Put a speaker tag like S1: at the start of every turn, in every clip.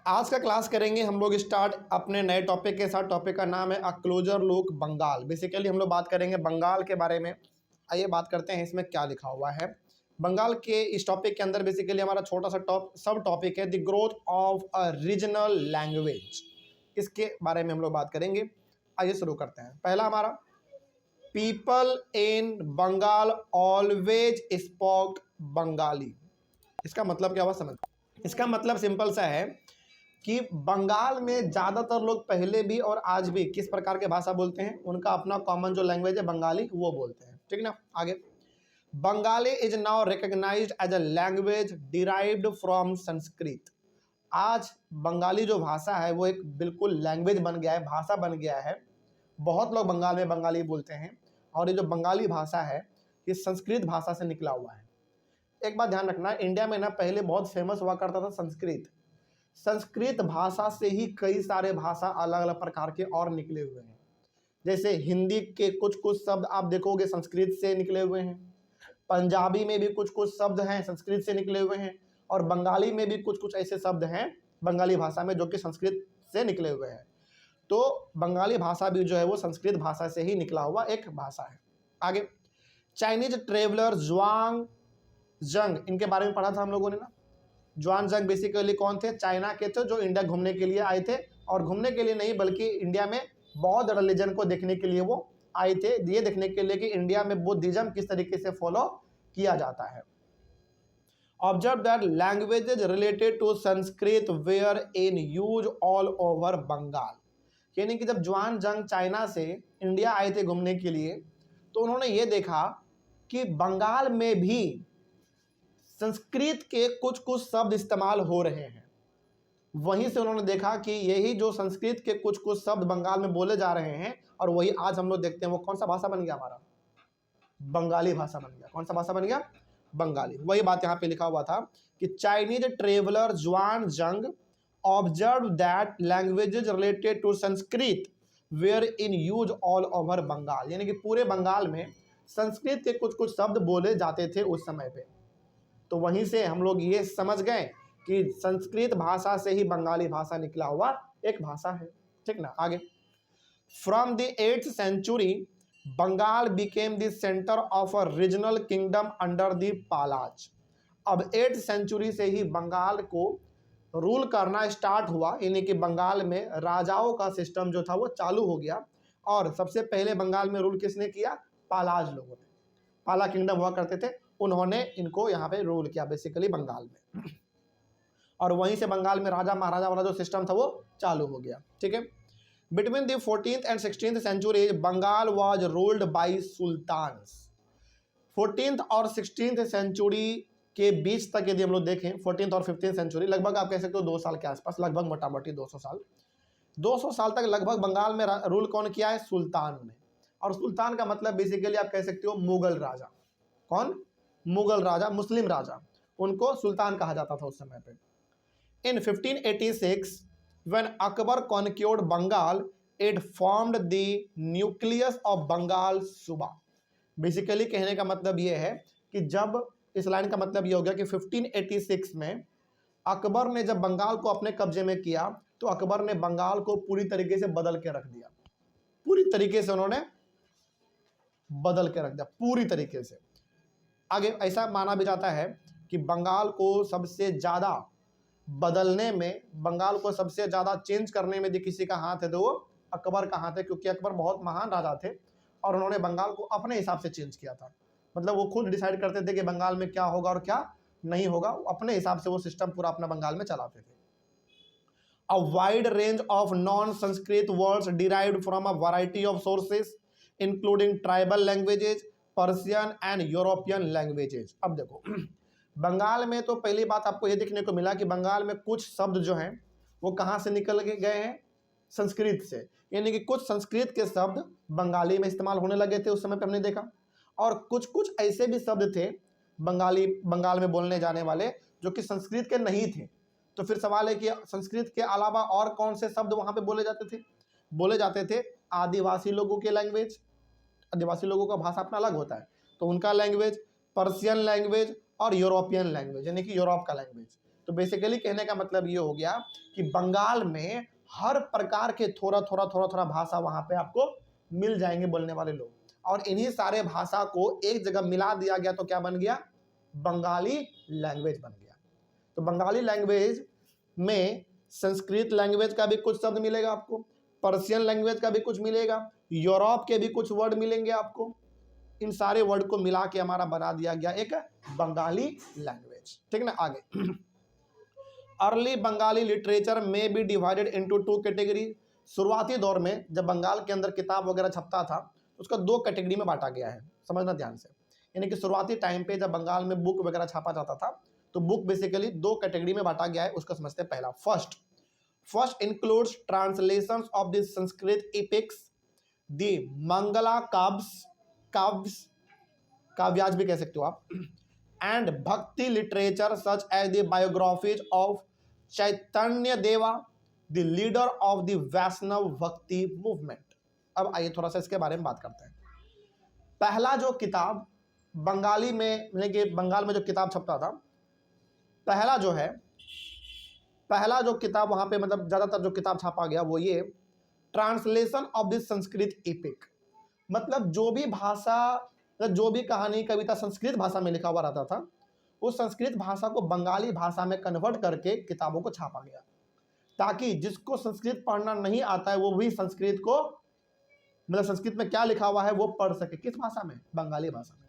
S1: आज का क्लास करेंगे हम लोग स्टार्ट अपने नए टॉपिक के साथ। टॉपिक का नाम है अ क्लोजर लुक बंगाल। बेसिकली हम लोग बात करेंगे बंगाल के बारे में। आइए बात करते हैं इसमें क्या लिखा हुआ है। बंगाल के इस टॉपिक के अंदर बेसिकली हमारा छोटा सा सब टॉपिक है the growth of a regional language. इसके बारे में हम लोग बात करेंगे। आइए शुरू करते हैं। पहला हमारा people in Bengal always spoke Bengali. इसका मतलब क्या हुआ समझ। इसका मतलब सिंपल सा है कि बंगाल में ज़्यादातर लोग पहले भी और आज भी किस प्रकार के भाषा बोलते हैं, उनका अपना कॉमन जो लैंग्वेज है बंगाली वो बोलते हैं। ठीक ना। आगे Bengali is now recognised as a language derived from Sanskrit. आज बंगाली जो भाषा है वो एक बिल्कुल लैंग्वेज बन गया है, भाषा बन गया है। बहुत लोग बंगाल में बंगाली बोलते हैं और ये जो बंगाली भाषा है ये संस्कृत भाषा से निकला हुआ है। एक बात ध्यान रखना, इंडिया में ना पहले बहुत फेमस हुआ करता था संस्कृत। संस्कृत भाषा से ही कई सारे भाषा अलग अलग प्रकार के और निकले हुए हैं। जैसे हिंदी के कुछ कुछ शब्द आप देखोगे संस्कृत से निकले हुए हैं, पंजाबी में भी कुछ कुछ शब्द हैं संस्कृत से निकले हुए हैं, और बंगाली में भी कुछ कुछ ऐसे शब्द हैं बंगाली भाषा में जो कि संस्कृत से निकले हुए हैं। तो बंगाली भाषा भी जो है वो संस्कृत भाषा से ही निकला हुआ एक भाषा है। आगे चाइनीज ट्रेवलर ज्वांग जंग, इनके बारे में पढ़ा था हम लोगों ने ना। ज्वान जंग बेसिकली कौन थे, चाइना के थे जो इंडिया घूमने के लिए आए थे, और घूमने के लिए नहीं बल्कि इंडिया में बौद्ध रिलीजन को देखने के लिए वो आए थे, ये देखने के लिए कि इंडिया में बुद्धिज्म किस तरीके से फॉलो किया जाता है। Observe that languages related to Sanskrit were in use all over Bengal. यानी कि जब ज्वान जंग चाइना से इंडिया आए थे घूमने के लिए तो उन्होंने ये देखा कि बंगाल में भी संस्कृत के कुछ कुछ शब्द इस्तेमाल हो रहे हैं। वहीं से उन्होंने देखा कि यही जो संस्कृत के कुछ कुछ शब्द बंगाल में बोले जा रहे हैं और वही आज हम लोग देखते हैं वो कौन सा भाषा बन गया, हमारा बंगाली भाषा बन गया। कौन सा भाषा बन गया, बंगाली। वही बात यहाँ पे लिखा हुआ था कि Chinese traveller Xuanzang observe that languages related to Sanskrit were in use all over Bengal. यानी कि पूरे बंगाल में संस्कृत के कुछ कुछ शब्द बोले जाते थे उस समय पे। तो वहीं से हम लोग ये समझ गए कि संस्कृत भाषा से ही बंगाली भाषा निकला हुआ एक भाषा है। ठीक ना। आगे from the 8th century Bengal became the centre of a regional kingdom under the Palas. अब 8th सेंचुरी से ही बंगाल को रूल करना स्टार्ट हुआ, यानी कि बंगाल में राजाओं का सिस्टम जो था वो चालू हो गया। और सबसे पहले बंगाल में रूल किसने किया, पालाज लोगों ने। पाला किंगडम हुआ करते थे, उन्होंने इनको यहाँ पे रूल किया बेसिकली बंगाल में। और वहीं से बंगाल में राजा महाराजा वाला जो सिस्टम था वो चालू हो गया। ठीक है। Between the 14th and 16th century Bengal was ruled by sultans. 14th और 16th सेंचुरी के बीच तक यदि हम लोग देखें, 14th और 15th सेंचुरी लगभग आप कह सकते हो 2 साल के आसपास, लगभग मोटा मोटी 200 साल, 200 साल तक लगभग बंगाल में रूल कौन किया है, सुल्तान ने। और सुल्तान का मतलब बेसिकली आप कह सकते हो मुगल राजा। कौन, मुगल राजा, मुस्लिम राजा, उनको सुल्तान कहा जाता था उस समय पे। In 1586 when Akbar conquered Bengal it formed the nucleus of Bengal subah. Basically कहने का मतलब ये है कि जब, इस लाइन का मतलब ये हो गया कि 1586 में अकबर ने जब बंगाल को अपने कब्जे में किया तो अकबर ने बंगाल को पूरी तरीके से बदल के रख दिया। पूरी तरीके से उन्होंने बदल के रख दिया, पूरी तरीके से। आगे ऐसा माना भी जाता है कि बंगाल को सबसे ज़्यादा बदलने में, बंगाल को सबसे ज़्यादा चेंज करने में यदि किसी का हाथ है तो वो अकबर का हाथ है, क्योंकि अकबर बहुत महान राजा थे और उन्होंने बंगाल को अपने हिसाब से चेंज किया था। मतलब वो खुद डिसाइड करते थे कि बंगाल में क्या होगा और क्या नहीं होगा, अपने हिसाब से वो सिस्टम पूरा अपना बंगाल में चलाते थे। A wide range of non Sanskrit words derived from a variety of sources including tribal languages, Persian and European languages. अब देखो बंगाल में तो पहली बात आपको ये देखने को मिला कि बंगाल में कुछ शब्द जो हैं वो कहाँ से निकल के गए हैं, संस्कृत से। यानी कि कुछ संस्कृत के शब्द बंगाली में इस्तेमाल होने लगे थे उस समय पे हमने देखा, और कुछ कुछ ऐसे भी शब्द थे बंगाल में बोलने जाने वाले जो कि संस्कृत के नहीं थे। तो फिर सवाल है कि संस्कृत के अलावा और कौन से शब्द वहाँ पे बोले जाते थे, बोले जाते थे आदिवासी लोगों के लैंग्वेज, आदिवासी लोगों का भाषा अपना अलग होता है तो उनका लैंग्वेज, पर्शियन लैंग्वेज और यूरोपियन लैंग्वेज यानी कि यूरोप का लैंग्वेज। तो बेसिकली कहने का मतलब ये हो गया कि बंगाल में हर प्रकार के थोड़ा थोड़ा थोड़ा थोड़ा भाषा वहां पे आपको मिल जाएंगे बोलने वाले लोग, और इन्हीं सारे भाषा को एक जगह मिला दिया गया तो क्या बन गया, बंगाली लैंग्वेज बन गया। तो बंगाली लैंग्वेज में संस्कृत लैंग्वेज का भी कुछ शब्द मिलेगा आपको, पर्शियन लैंग्वेज का भी कुछ मिलेगा, यूरोप के भी कुछ वर्ड मिलेंगे आपको। इन सारे वर्ड को मिला के हमारा बना दिया गया एक बंगाली लैंग्वेज। ठीक ना, आगे अर्ली बंगाली लिटरेचर में be divided into two category. शुरुआती दौर में जब बंगाल के अंदर किताब वगैरह छपता था उसका दो कैटेगरी में बांटा गया है, समझना ध्यान से। यानी कि शुरुआती टाइम पे जब बंगाल में बुक वगैरह छापा जाता था तो बुक बेसिकली दो कैटेगरी में बांटा गया है, उसको समझते हैं। पहला first includes translations of the Sanskrit epics, the Mangala Kavyas भी कह सकते हो आप, and bhakti literature such as the biographies of Chaitanya Deva, the leader of the Vaishnava bhakti movement. अब आइए थोड़ा सा इसके बारे में बात करते हैं। पहला जो किताब बंगाली में, यानी कि बंगाल में जो किताब छपता था, पहला जो किताब वहां पे मतलब ज्यादातर जो किताब छापा गया वो ये translation of this Sanskrit epic. मतलब जो भी भाषा, जो भी कहानी कविता संस्कृत भाषा में लिखा हुआ रहता था उस संस्कृत भाषा को बंगाली भाषा में कन्वर्ट करके किताबों को छापा गया, ताकि जिसको संस्कृत पढ़ना नहीं आता है वो भी संस्कृत को, मतलब संस्कृत में क्या लिखा हुआ है वो पढ़ सके। किस भाषा में, बंगाली भाषा में।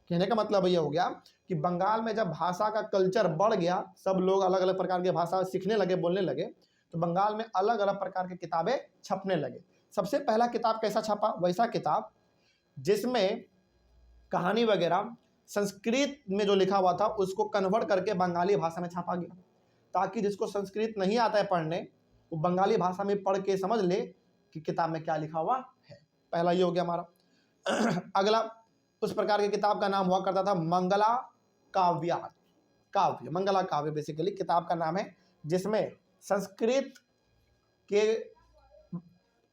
S1: कहने का मतलब ये हो गया कि बंगाल में जब भाषा का कल्चर बढ़ गया, सब लोग अलग अलग प्रकार की भाषा सीखने लगे, बोलने लगे, तो बंगाल में अलग अलग प्रकार की किताबें छपने लगे। सबसे पहला किताब कैसा छपा, वैसा किताब जिसमें कहानी वगैरह संस्कृत में जो लिखा हुआ था उसको कन्वर्ट करके बंगाली भाषा में छापा गया, ताकि जिसको संस्कृत नहीं आता है पढ़ने वो बंगाली भाषा में पढ़ के समझ ले कि किताब में क्या लिखा हुआ है। पहला ये हो गया हमारा। अगला, उस प्रकार की किताब का नाम हुआ करता था मंगला काव्य। मंगला काव्य बेसिकली किताब का नाम है जिसमें संस्कृत के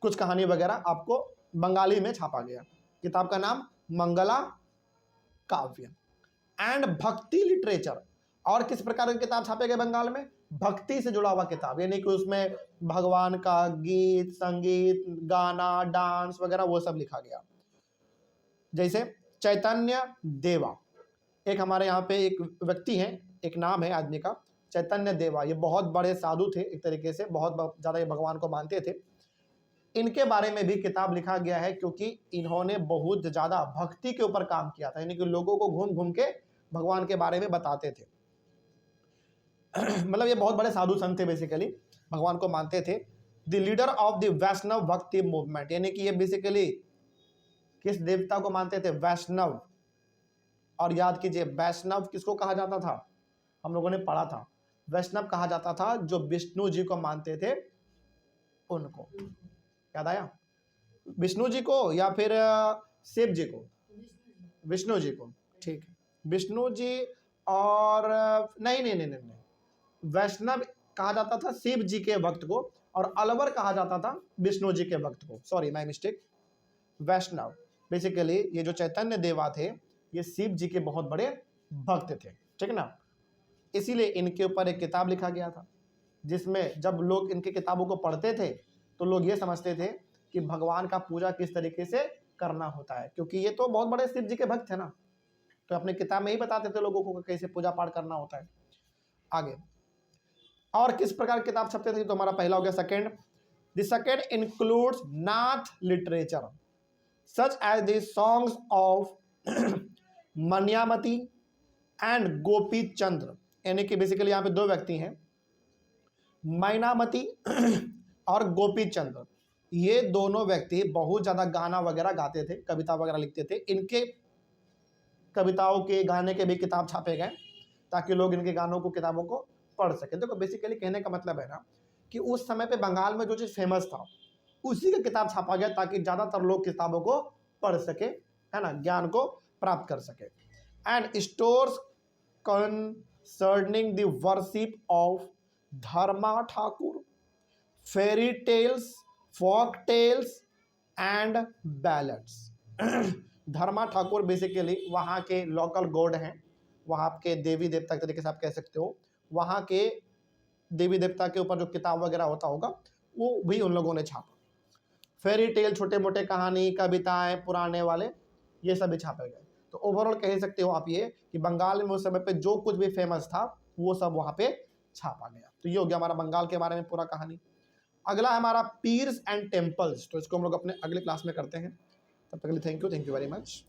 S1: कुछ कहानी वगैरह आपको बंगाली में छापा गया। किताब का नाम मंगला काव्य। एंड भक्ति लिटरेचर, और किस प्रकार की किताब छापे गए बंगाल में, भक्ति से जुड़ा हुआ किताब, यानी कि उसमें भगवान का गीत, संगीत, गाना, डांस वगैरह वो सब लिखा गया। जैसे चैतन्य देवा, एक हमारे यहाँ पे एक व्यक्ति हैं, एक नाम है आदमी का, चैतन्य देवा। ये बहुत बड़े साधु थे, एक तरीके से बहुत ज़्यादा ये भगवान को मानते थे। इनके बारे में भी किताब लिखा गया है क्योंकि इन्होंने बहुत ज़्यादा भक्ति के ऊपर काम किया था, यानी कि लोगों को घूम घूम के भगवान के बारे में बताते थे। मतलब ये बहुत बड़े साधु संत थे, बेसिकली भगवान को मानते थे। The leader of the Vaishnava bhakti movement, यानी कि ये बेसिकली किस देवता को मानते थे, वैष्णव। और याद कीजिए वैष्णव किसको कहा जाता था, हम लोगों ने पढ़ा था, वैष्णव कहा जाता था जो विष्णु जी को मानते थे उनको। याद आया, विष्णु जी को या फिर शिव जी को, विष्णु जी को, ठीक है, विष्णु जी। और नहीं, वैष्णव कहा जाता था शिव जी के भक्त को और अलवर कहा जाता था विष्णु जी के भक्त को। Sorry my mistake. Vaishnav basically ये जो चैतन्य देवा थे ये शिव जी के बहुत बड़े भक्त थे, ठीक ना। इसीलिए इनके ऊपर एक किताब लिखा गया था जिसमें जब लोग इनके किताबों को पढ़ते थे तो लोग ये समझते थे कि भगवान का पूजा किस तरीके से करना होता है, क्योंकि ये तो बहुत बड़े शिव जी के भक्त थे ना, तो अपने किताब में ही बताते थे लोगों को कैसे पूजा पाठ करना होता है। आगे और किस प्रकार की किताब छपते थे, तो हमारा पहला हो गया second. The second includes Nath literature such as the songs of Maynamati and Gopi Chandra, यानी कि बेसिकली यहाँ पे दो व्यक्ति हैं, मैनामती और गोपी चंद्र। ये दोनों व्यक्ति बहुत ज़्यादा गाना वगैरह गाते थे, कविता वगैरह लिखते थे। इनके कविताओं के, गाने के भी किताब छापे गए ताकि लोग इनके गानों को, किताबों को पढ़ सके। देखो बेसिकली कहने का मतलब है ना कि उस समय पे बंगाल में जो चीज़ फेमस था उसी का किताब छापा गया ताकि ज़्यादातर लोग किताबों को पढ़ सके, है ना, ज्ञान को प्राप्त कर सके। And stories concerning the worship of Dharma Thakur, fairy tales, folk tales and ballads. Dharma Thakur basically वहाँ के लोकल गॉड हैं, वहाँ के देवी देवता के तरीके से आप कह सकते हो। वहाँ के देवी देवता के ऊपर जो किताब वगैरह होता होगा वो भी उन लोगों ने छापा। फेरी टेल, छोटे मोटे कहानी, कविताएं, पुराने वाले, ये सब भी छापे गए। तो ओवरऑल कह सकते हो आप ये कि बंगाल में उस समय पे जो कुछ भी फेमस था वो सब वहाँ पे छापा गया। तो ये हो गया हमारा बंगाल के बारे में पूरा कहानी। अगला है हमारा पीर्स एंड टेम्पल्स, तो इसको हम लोग अपने अगले क्लास में करते हैं। तब तक के लिए थैंक यू वेरी मच।